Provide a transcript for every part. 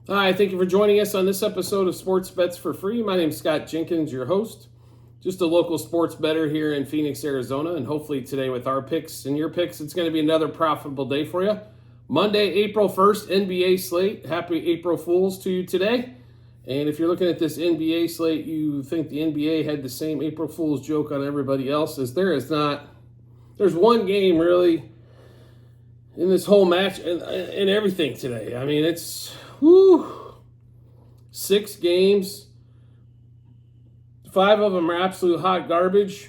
Hi, thank you for joining us on this episode of Sports Bets for Free. My name is Scott Jenkins, your host. Just a local sports bettor here in Phoenix, Arizona, and hopefully today with our picks and your picks, it's going to be another profitable day for you. Monday, April 1st, NBA slate. Happy April Fools to you today. And if you're looking at this NBA slate, you think the NBA had the same April Fool's joke on everybody else, as there is not. There's one game really in this whole match and everything today. I mean, it's 6 games. 5 of them are absolute hot garbage.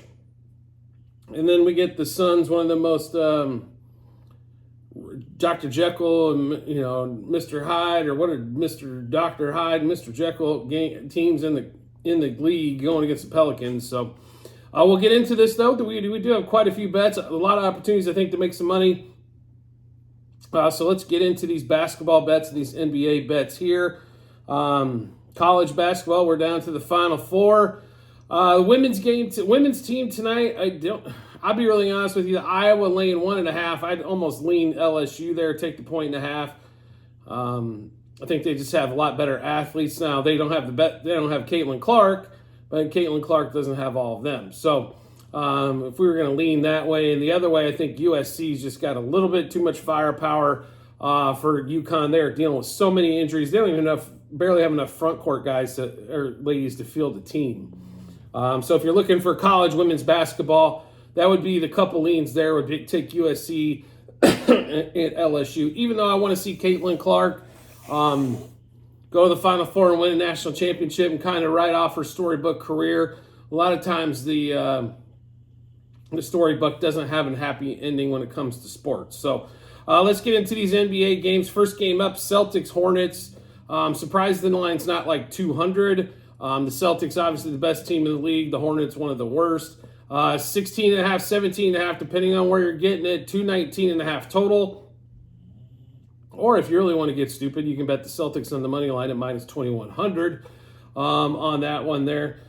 And then we get the Suns, one of the most Dr. Jekyll and Mr. Hyde, or what are Mr. Dr. Hyde and Mr. Jekyll teams in the league going against the Pelicans. So we'll get into this though. We do have quite a few bets, a lot of opportunities I think to make some money. So let's get into these basketball bets and these NBA bets here. College basketball, we're down to the Final Four. Women's team tonight. I'll be really honest with you. Iowa laying 1.5. I'd almost lean LSU there, take the 1.5. I think they just have a lot better athletes now. They don't have Caitlin Clark, but Caitlin Clark doesn't have all of them. So if we were going to lean that way, and the other way, I think USC's just got a little bit too much firepower for UConn. They're dealing with so many injuries. They don't even barely have enough front court guys or ladies to field the team. So if you're looking for college women's basketball, that would be the couple leans there. Would take USC and LSU. Even though I want to see Caitlin Clark go to the Final Four and win a national championship and kind of write off her storybook career. A lot of times the storybook doesn't have a happy ending when it comes to sports. So let's get into these NBA games. First game up, Celtics, Hornets. Surprised the line's not like 200. The Celtics, obviously the best team in the league. The Hornets, one of the worst. 16.5, 17.5, depending on where you're getting it. 219.5 total. Or if you really want to get stupid, you can bet the Celtics on the money line at minus 2,100 on that one there.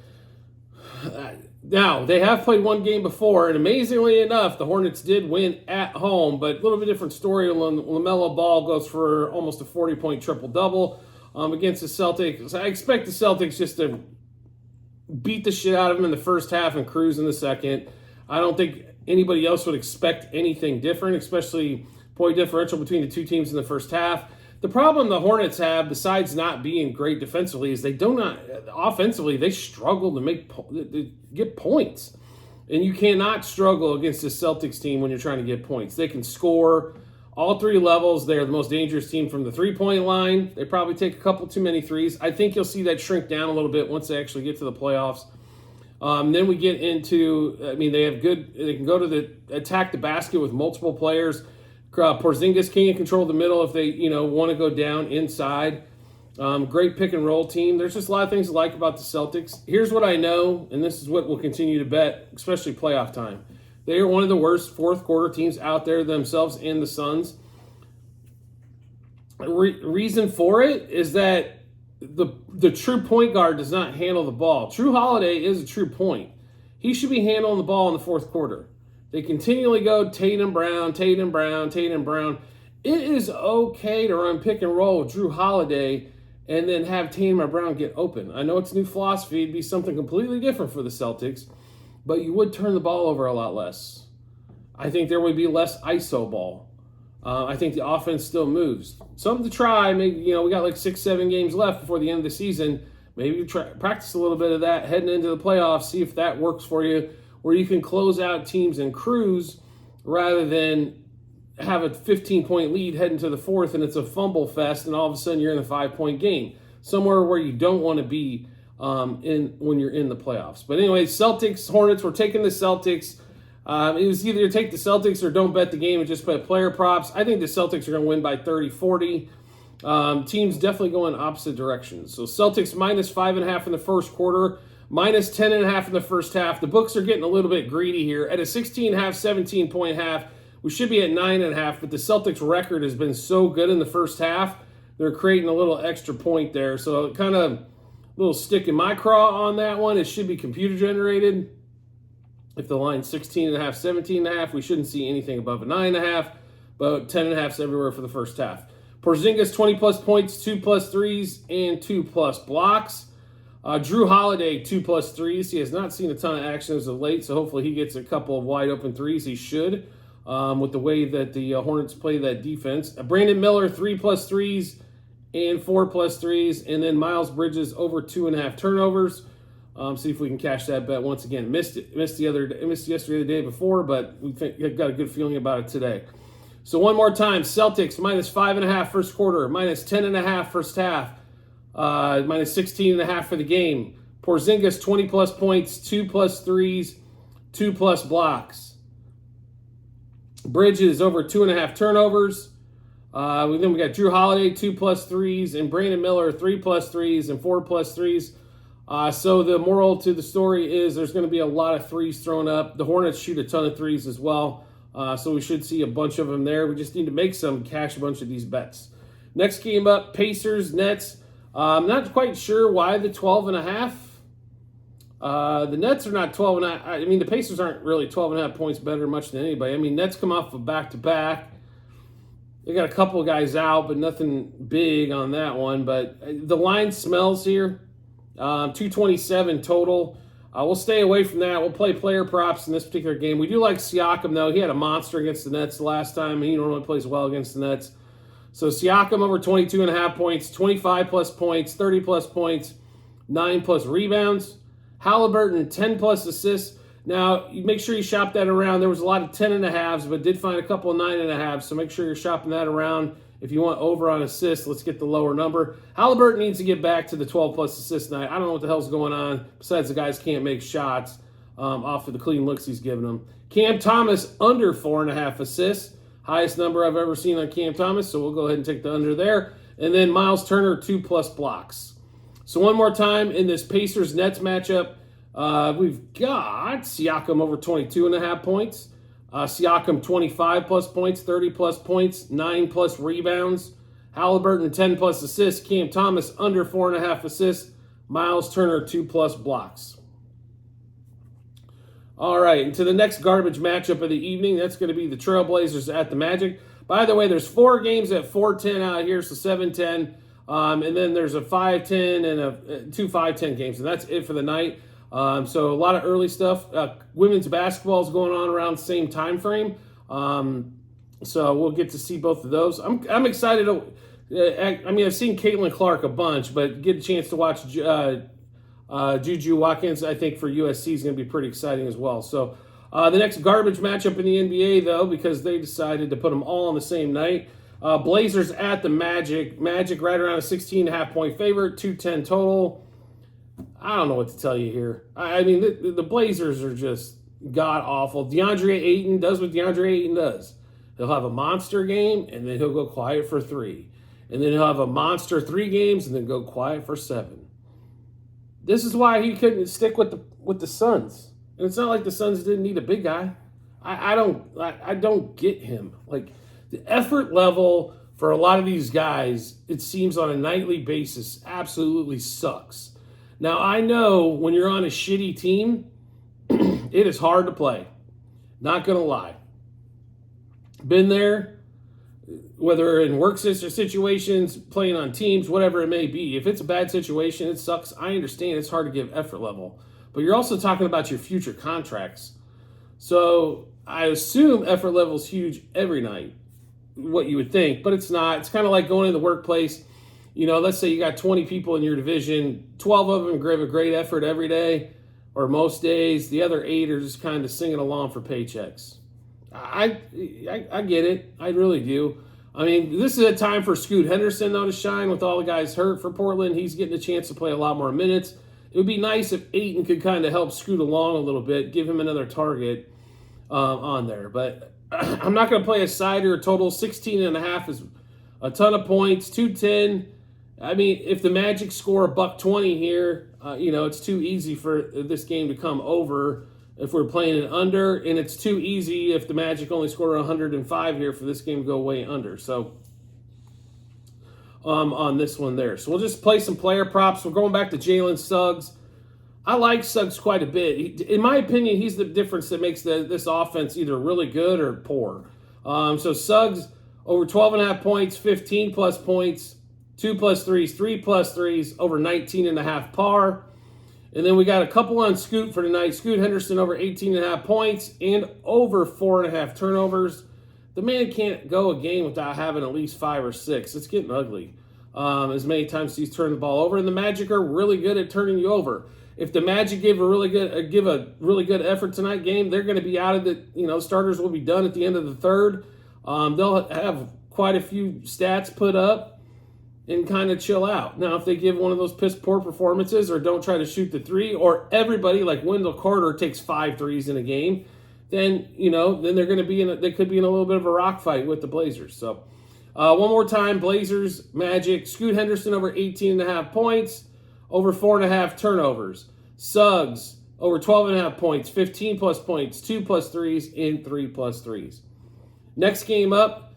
Now, they have played one game before, and amazingly enough, the Hornets did win at home, but a little bit different story. LaMelo Ball goes for almost a 40-point triple-double against the Celtics. I expect the Celtics just to beat the shit out of them in the first half and cruise in the second. I don't think anybody else would expect anything different, especially point differential between the two teams in the first half. The problem the Hornets have, besides not being great defensively, is offensively, they struggle to get points. And you cannot struggle against the Celtics team when you're trying to get points. They can score all 3 levels. They're the most dangerous team from the three-point line. They probably take a couple too many threes. I think you'll see that shrink down a little bit once they actually get to the playoffs. Then we get into, they can go to attack the basket with multiple players. Porzingis can't control the middle if they, want to go down inside. Great pick and roll team. There's just a lot of things to like about the Celtics. Here's what I know, and this is what we'll continue to bet, especially playoff time. They are one of the worst fourth quarter teams out there themselves and the Suns. Reason for it is that the true point guard does not handle the ball. Drew Holiday is a true point. He should be handling the ball in the fourth quarter. They continually go Tatum Brown. It is okay to run pick and roll with Drew Holiday and then have Tatum or Brown get open. I know it's new philosophy. It'd be something completely different for the Celtics, but you would turn the ball over a lot less. I think there would be less ISO ball. I think the offense still moves. Something to try. Maybe, we got like 6-7 games left before the end of the season. Maybe practice a little bit of that heading into the playoffs. See if that works for you, where you can close out teams and cruise rather than have a 15-point lead heading to the fourth and it's a fumble fest and all of a sudden you're in a 5-point game. Somewhere where you don't want to be when you're in the playoffs. But anyway, Celtics, Hornets, we're taking the Celtics. It was either take the Celtics or don't bet the game and just bet player props. I think the Celtics are going to win by 30, 40. Teams definitely going opposite directions. So Celtics minus 5.5 in the first quarter. Minus 10.5 in the first half. The books are getting a little bit greedy here. At a 16.5, 17-point half, we should be at 9.5, but the Celtics record has been so good in the first half, they're creating a little extra point there. So kind of a little stick in my craw on that one. It should be computer generated. If the line's 16.5, 17.5, we shouldn't see anything above a 9.5, but 10.5's everywhere for the first half. Porzingis, 20-plus points, 2-plus threes, and 2-plus blocks. Drew Holiday, 2-plus threes. He has not seen a ton of action as of late, so hopefully he gets a couple of wide-open threes. He should, with the way that the Hornets play that defense. Brandon Miller, 3-plus threes and 4-plus threes. And then Miles Bridges, over 2.5 turnovers. See if we can cash that bet once again. Missed yesterday, the day before, but we got a good feeling about it today. So one more time, Celtics minus 5.5 first quarter, minus 10.5 first half, minus 16.5 for the game. Porzingis, 20-plus points, 2-plus threes, 2-plus blocks. Bridges, over 2.5 turnovers. Then we got Drew Holiday, 2-plus threes, and Brandon Miller, 3-plus threes and 4-plus threes. So the moral to the story is there's going to be a lot of threes thrown up. The Hornets shoot a ton of threes as well. So we should see a bunch of them there. We just need to make some, cash a bunch of these bets. Next game up, Pacers, Nets. I'm not quite sure why the 12.5. The Nets are not 12.5. I mean, the Pacers aren't really 12.5 points better much than anybody. I mean, Nets come off a back-to-back. They got a couple of guys out, but nothing big on that one. But the line smells here. 227 total. We'll stay away from that. We'll play player props in this particular game. We do like Siakam, though. He had a monster against the Nets the last time. He normally plays well against the Nets. So Siakam over 22.5 points, 25-plus points, 30-plus points, 9-plus rebounds. Halliburton, 10-plus assists. Now, you make sure you shop that around. There was a lot of 10.5s, but did find a couple of 9.5s, so make sure you're shopping that around. If you want over on assists, let's get the lower number. Halliburton needs to get back to the 12-plus assist night. I don't know what the hell's going on, besides the guys can't make shots off of the clean looks he's giving them. Cam Thomas, under 4.5 assists. Highest number I've ever seen on Cam Thomas, so we'll go ahead and take the under there. And then Miles Turner, 2-plus blocks. So one more time in this Pacers-Nets matchup, we've got Siakam over 22.5 points. Siakam, 25-plus points, 30-plus points, 9-plus rebounds. Halliburton, 10-plus assists. Cam Thomas, under 4.5 assists. Miles Turner, 2-plus blocks. All right, and to the next garbage matchup of the evening, that's going to be the Trailblazers at the Magic. By the way, there's 4 games at 4:10 out here, so 7:10. And then there's a 5:10 and two 5:10 games, and that's it for the night. So a lot of early stuff. Women's basketball is going on around the same time frame. So we'll get to see both of those. I'm excited. I mean, I've seen Caitlin Clark a bunch, but get a chance to watch Juju Watkins, I think, for USC is going to be pretty exciting as well. So the next garbage matchup in the NBA, though, because they decided to put them all on the same night. Blazers at the Magic. Magic right around a 16.5 point favorite, 210 total. I don't know what to tell you here. I mean, the Blazers are just god-awful. DeAndre Ayton does what DeAndre Ayton does. He'll have a monster game, and then he'll go quiet for 3. And then he'll have a monster 3 games, and then go quiet for 7. This is why he couldn't stick with the Suns. And it's not like the Suns didn't need a big guy. I don't get him. Like, the effort level for a lot of these guys, it seems on a nightly basis, absolutely sucks. Now, I know when you're on a shitty team, it is hard to play. Not going to lie. Been there, whether in work situations, playing on teams, whatever it may be. If it's a bad situation, it sucks. I understand it's hard to give effort level. But you're also talking about your future contracts. So I assume effort level is huge every night, what you would think. But it's not. It's kind of like going in the workplace. You know, let's say you got 20 people in your division, 12 of them give a great effort every day or most days. The other 8 are just kind of singing along for paychecks. I get it. I really do. I mean, this is a time for Scoot Henderson, though, to shine with all the guys hurt for Portland. He's getting a chance to play a lot more minutes. It would be nice if Ayton could kind of help Scoot along a little bit, give him another target on there. But I'm not going to play a side or a total. 16.5 is a ton of points. 210. I mean, if the Magic score $120 here, it's too easy for this game to come over if we're playing it under, and it's too easy if the Magic only score 105 here for this game to go way under. So on this one there. So we'll just play some player props. We're going back to Jalen Suggs. I like Suggs quite a bit. In my opinion, he's the difference that makes this offense either really good or poor. So Suggs over 12.5 points, 15 plus points, 2 plus threes, 3 plus threes, over 19.5 par. And then we got a couple on Scoot for tonight. Scoot Henderson over 18.5 points and over 4.5 turnovers. The man can't go a game without having at least 5 or 6. It's getting ugly. As many times as he's turned the ball over, and the Magic are really good at turning you over. If the Magic give a really good effort tonight game, they're going to be out of the starters will be done at the end of the third. They'll have quite a few stats put up and kind of chill out. Now, if they give one of those piss poor performances or don't try to shoot the three, or everybody like Wendell Carter takes 5 threes in a game, then they're going to be they could be in a little bit of a rock fight with the Blazers. So one more time, Blazers, Magic, Scoot Henderson over 18.5 points, over 4.5 turnovers. Suggs over 12.5 points, 15 plus points, 2 plus threes, and 3 plus threes. Next game up,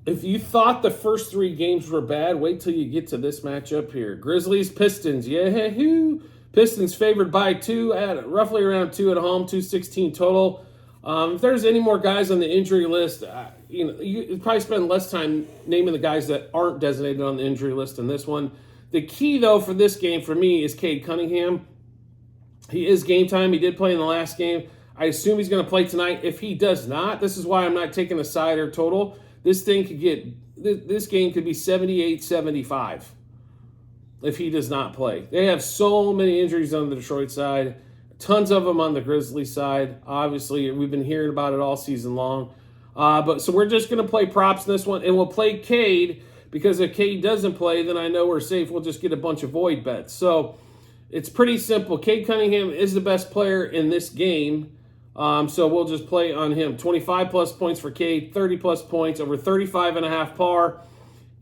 if you thought the first 3 games were bad, wait till you get to this matchup here. Grizzlies, Pistons, yahoo! Pistons favored by 2 at roughly around 2 at home, 216 total. If there's any more guys on the injury list, you probably spend less time naming the guys that aren't designated on the injury list in this one. The key, though, for this game for me is Cade Cunningham. He is game time. He did play in the last game. I assume he's going to play tonight. If he does not, this is why I'm not taking a side or total. This game could be 78-75 if he does not play. They have so many injuries on the Detroit side, tons of them on the Grizzlies side. Obviously, we've been hearing about it all season long. So we're just going to play props in this one, and we'll play Cade, because if Cade doesn't play, then I know we're safe. We'll just get a bunch of void bets. So it's pretty simple. Cade Cunningham is the best player in this game. So we'll just play on him. 25 plus points for Cade, 30 plus points, over 35.5 par,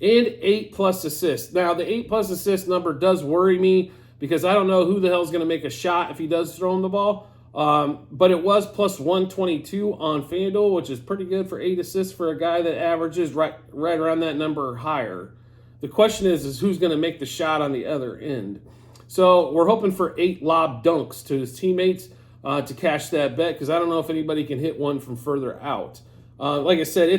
and 8 plus assists. Now, the 8 plus assist number does worry me, because I don't know who the hell is going to make a shot if he does throw him the ball. But it was plus 122 on FanDuel, which is pretty good for 8 assists for a guy that averages right around that number or higher. The question is who's going to make the shot on the other end. So we're hoping for 8 lob dunks to his teammates to cash that bet, because I don't know if anybody can hit one from further out. Like I said,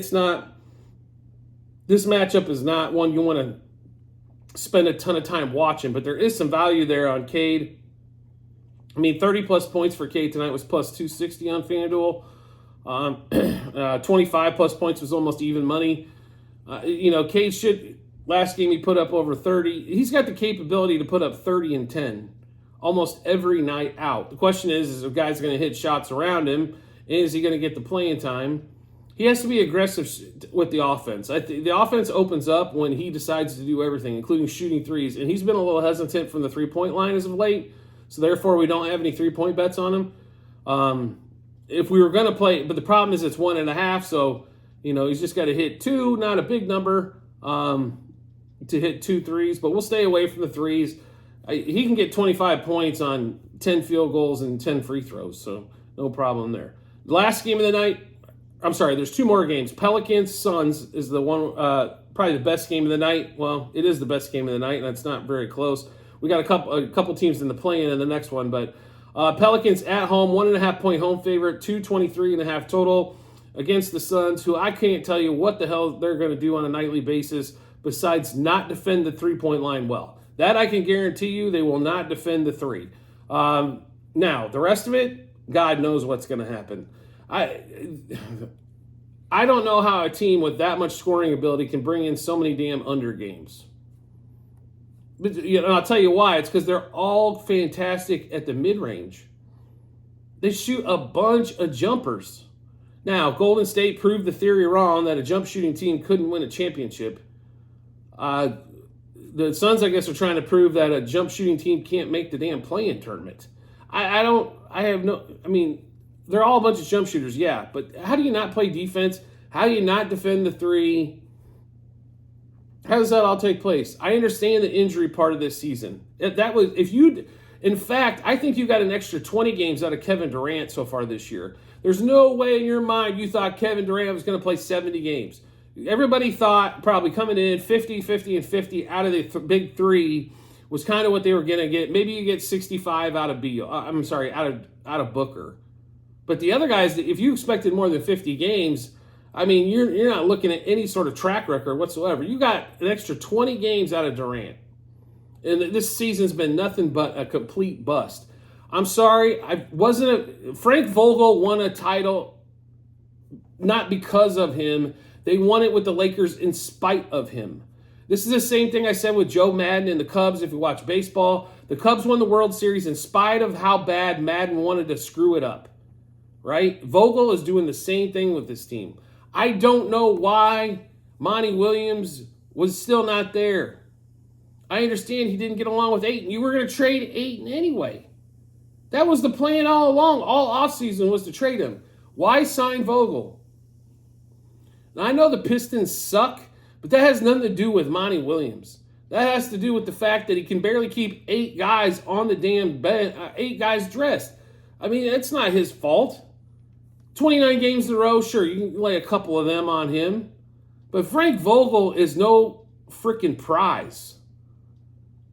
this matchup is not one you want to spend a ton of time watching, but there is some value there on Cade. 30 plus points for Cade tonight was plus 260 on FanDuel. 25 plus points was almost even money. Cade should, last game he put up over 30. He's got the capability to put up 30 and 10 almost every night out. The question is if guys going to hit shots around him, and is he going to get the playing time? He has to be aggressive with the offense. The offense opens up when he decides to do everything, including shooting threes, and he's been a little hesitant from the three-point line as of late. So therefore, we don't have any 3-point bets on him. If we were going to play, but the problem is it's 1.5, so he's just got to hit 2, not a big number, to hit 2 threes. But we'll stay away from the threes. He can get 25 points on 10 field goals and 10 free throws, so no problem there. The last game of the night, I'm sorry, there's 2 more games. Pelicans Suns is the one, probably the best game of the night. Well, it is the best game of the night, and it's not very close. We got a couple teams in the play-in in the next one, but Pelicans at home, 1.5-point home favorite, 223.5 total against the Suns, who I can't tell you what the hell they're going to do on a nightly basis besides not defend the 3-point line well. That I can guarantee you, they will not defend the 3. Now, the rest of it, God knows what's going to happen. I don't know how a team with that much scoring ability can bring in so many damn under games. But I'll tell you why. It's because they're all fantastic at the mid-range. They shoot a bunch of jumpers. Now, Golden State proved the theory wrong that a jump shooting team couldn't win a championship. The Suns, I guess, are trying to prove that a jump shooting team can't make the damn play-in tournament. They're all a bunch of jump shooters, yeah, but how do you not play defense? How do you not defend the 3? How does that all take place? I understand the injury part of this season. In fact, I think you got an extra 20 games out of Kevin Durant so far this year. There's no way in your mind you thought Kevin Durant was going to play 70 games. Everybody thought probably coming in 50, 50, and 50 out of the big 3 was kind of what they were going to get. Maybe you get 65 out of Booker. But the other guys, if you expected more than 50 games, I mean, you're not looking at any sort of track record whatsoever. You got an extra 20 games out of Durant. And this season's been nothing but a complete bust. I'm sorry, Frank Vogel won a title not because of him. They won it with the Lakers in spite of him. This is the same thing I said with Joe Madden and the Cubs if you watch baseball. The Cubs won the World Series in spite of how bad Madden wanted to screw it up. Right? Vogel is doing the same thing with this team. I don't know why Monty Williams was still not there. I understand he didn't get along with Ayton. You were going to trade Ayton anyway. That was the plan all along. All offseason was to trade him. Why sign Vogel? Now, I know the Pistons suck, but that has nothing to do with Monty Williams. That has to do with the fact that he can barely keep 8 guys on the damn bed, 8 guys dressed. I mean, it's not his fault. 29 games in a row, sure, you can lay a couple of them on him. But Frank Vogel is no freaking prize.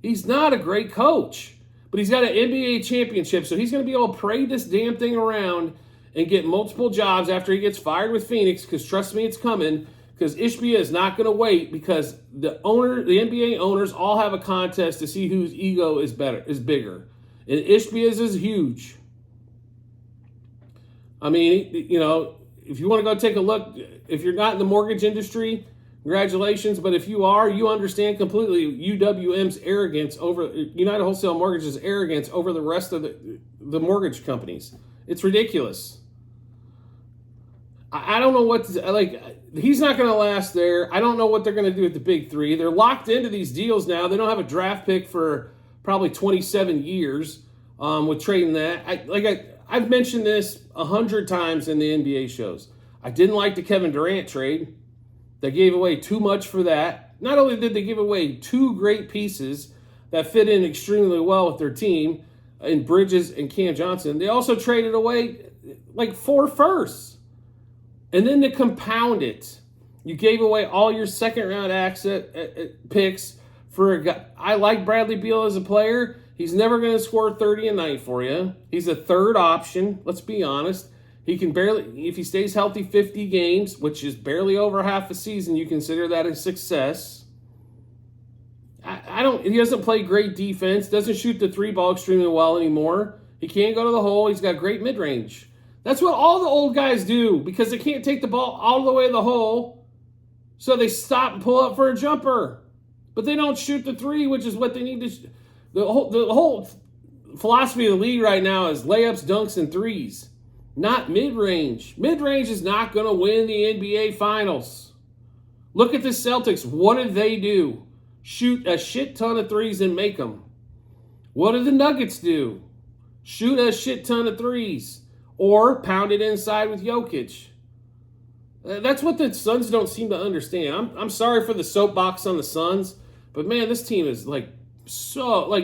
He's not a great coach. But he's got an NBA championship, so he's going to be able to parade this damn thing around and get multiple jobs after he gets fired with Phoenix, because trust me, it's coming, because Ishbia is not going to wait, because the NBA owners all have a contest to see whose ego is bigger. And Ishbia's is huge. I mean, you know, if you want to go take a look, if you're not in the mortgage industry, congratulations. But if you are, you understand completely UWM's arrogance over United Wholesale Mortgage's arrogance over the rest of the mortgage companies. It's ridiculous. I don't know what to, like. He's not going to last there. I don't know what they're going to do with the big three. They're locked into these deals now. They don't have a draft pick for probably 27 years with trading that. I've mentioned this 100 times in the NBA shows. I didn't like the Kevin Durant trade. They gave away too much for that. Not only did they give away 2 great pieces that fit in extremely well with their team in Bridges and Cam Johnson, they also traded away like 4 firsts. And then to compound it, you gave away all your second-round picks for a guy. I like Bradley Beal as a player. He's never going to score 30 a night for you. He's a third option, let's be honest. He can barely, if he stays healthy 50 games, which is barely over half a season, you consider that a success. He doesn't play great defense, doesn't shoot the 3 ball extremely well anymore. He can't go to the hole. He's got great mid-range. That's what all the old guys do, because they can't take the ball all the way to the hole, so they stop and pull up for a jumper. But they don't shoot the 3, which is what they need to. The whole philosophy of the league right now is layups, dunks, and threes, not mid-range. Mid-range is not going to win the NBA Finals. Look at the Celtics. What did they do? Shoot a shit ton of threes and make them. What did the Nuggets do? Shoot a shit ton of threes or pound it inside with Jokic. That's what the Suns don't seem to understand. I'm sorry for the soapbox on the Suns, but man, this team is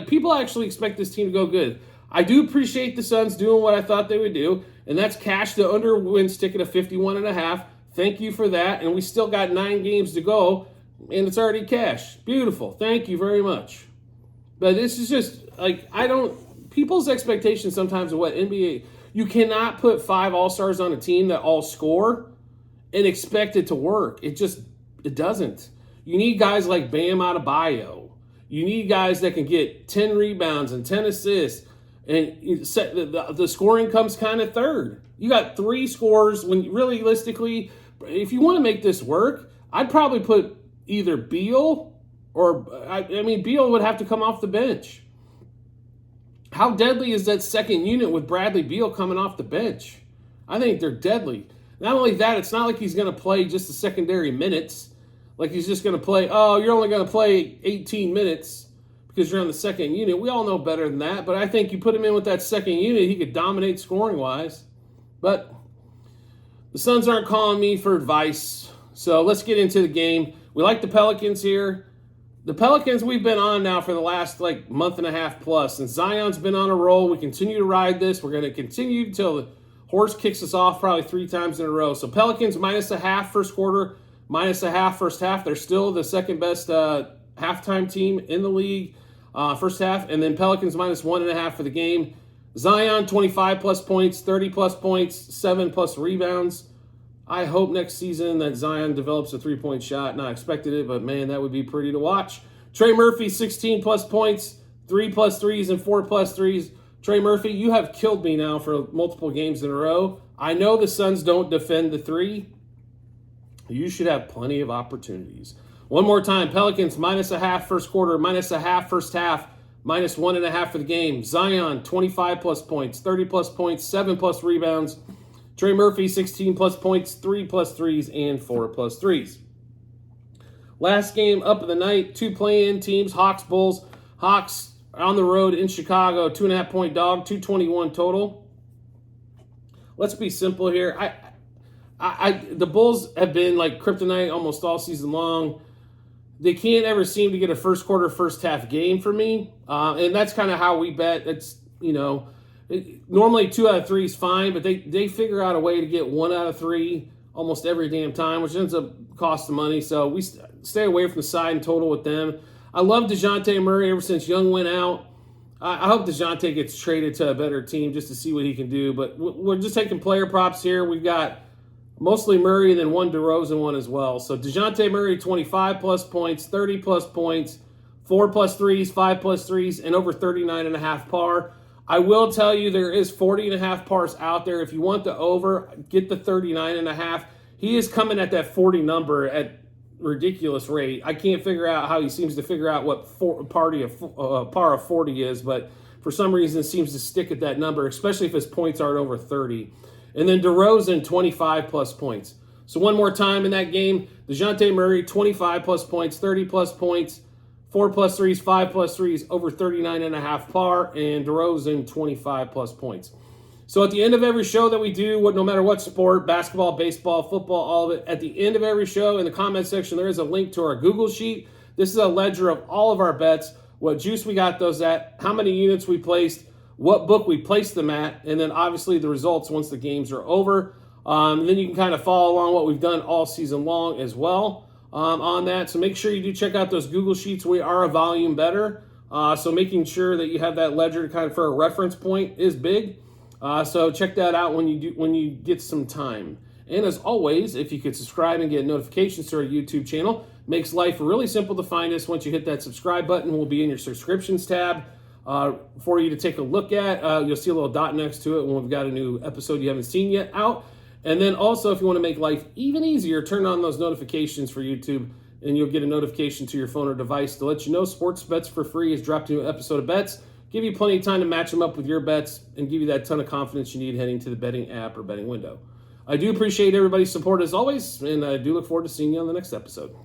people actually expect this team to go good. I do appreciate the Suns doing what I thought they would do, and that's cash the under wins ticket of 51.5. Thank you for that, and we still got 9 games to go, and it's already cash. Beautiful. Thank you very much. But this is just, people's expectations sometimes of what NBA, you cannot put 5 all-stars on a team that all score and expect it to work. It doesn't. You need guys like Bam Adebayo. You need guys that can get 10 rebounds and 10 assists, and the scoring comes kind of third. You got 3 scorers when realistically, if you want to make this work, I'd probably put either Beal or, Beal would have to come off the bench. How deadly is that second unit with Bradley Beal coming off the bench? I think they're deadly. Not only that, it's not like he's going to play just the secondary minutes. Like he's just going to play, you're only going to play 18 minutes because you're on the second unit. We all know better than that, but I think you put him in with that second unit, he could dominate scoring-wise. But the Suns aren't calling me for advice, so let's get into the game. We like the Pelicans here. The Pelicans we've been on now for the last month and a half plus, and Zion's been on a roll. We continue to ride this. We're going to continue until the horse kicks us off probably 3 times in a row. So Pelicans -0.5 first quarter, -0.5 first half. They're still the second best halftime team in the league first half. And then Pelicans -1.5 for the game. Zion, 25-plus points, 30-plus points, 7-plus rebounds. I hope next season that Zion develops a three-point shot. Not expected it, but man, that would be pretty to watch. Trey Murphy, 16 plus points, 3 plus threes, and 4 plus threes. Trey Murphy, you have killed me now for multiple games in a row. I know the Suns don't defend the three. You should have plenty of opportunities. One more time, Pelicans -0.5 first quarter, -0.5 first half, -1.5 for the game. Zion, 25 plus points, 30 plus points, 7 plus rebounds. Trey Murphy, 16 plus points, 3 plus threes, and 4 plus threes. Last game up of the night, 2 play-in teams, Hawks, Bulls. Hawks on the road in Chicago, 2.5 point dog, 221 total. Let's be simple here. The Bulls have been like kryptonite almost all season long. They can't ever seem to get a first quarter, first half game for me. And that's kind of how we bet. It's, normally 2 out of 3 is fine, but they figure out a way to get 1 out of 3 almost every damn time, which ends up costing money. So we stay away from the side and total with them. I love DeJounte Murray ever since Young went out. I hope DeJounte gets traded to a better team just to see what he can do. But we're just taking player props here. We've got mostly Murray and then 1 DeRozan one as well. So DeJounte Murray, 25 plus points, 30 plus points, 4 plus threes, 5 plus threes, and over 39.5 par. I will tell you there is 40.5 pars out there. If you want the over, get the 39.5. He is coming at that 40 number at ridiculous rate. I can't figure out how he seems to figure out what par of 40 is, but for some reason it seems to stick at that number, especially if his points aren't over 30. And then DeRozan, 25 plus points. So one more time in that game, DeJounte Murray, 25 plus points, 30 plus points, 4 plus threes, 5 plus threes, over 39.5 par, and DeRozan, 25 plus points. So at the end of every show that we do, no matter what sport, basketball, baseball, football, all of it, at the end of every show in the comment section, there is a link to our Google Sheet. This is a ledger of all of our bets, what juice we got those at, how many units we placed, what book we placed them at, and then obviously the results once the games are over. Then you can kind of follow along what we've done all season long as well on that. So make sure you do check out those Google Sheets. We are a volume better. So making sure that you have that ledger kind of for a reference point is big. So check that out when you get some time. And as always, if you could subscribe and get notifications to our YouTube channel, makes life really simple to find us. Once you hit that subscribe button, we'll be in your subscriptions tab for you to take a look at. You'll see a little dot next to it when we've got a new episode you haven't seen yet out. And then also, if you want to make life even easier, turn on those notifications for YouTube, and you'll get a notification to your phone or device to let you know Sports Bets for Free has dropped a new episode of bets. Give you plenty of time to match them up with your bets and give you that ton of confidence you need heading to the betting app or betting window. I do appreciate everybody's support as always, and I do look forward to seeing you on the next episode.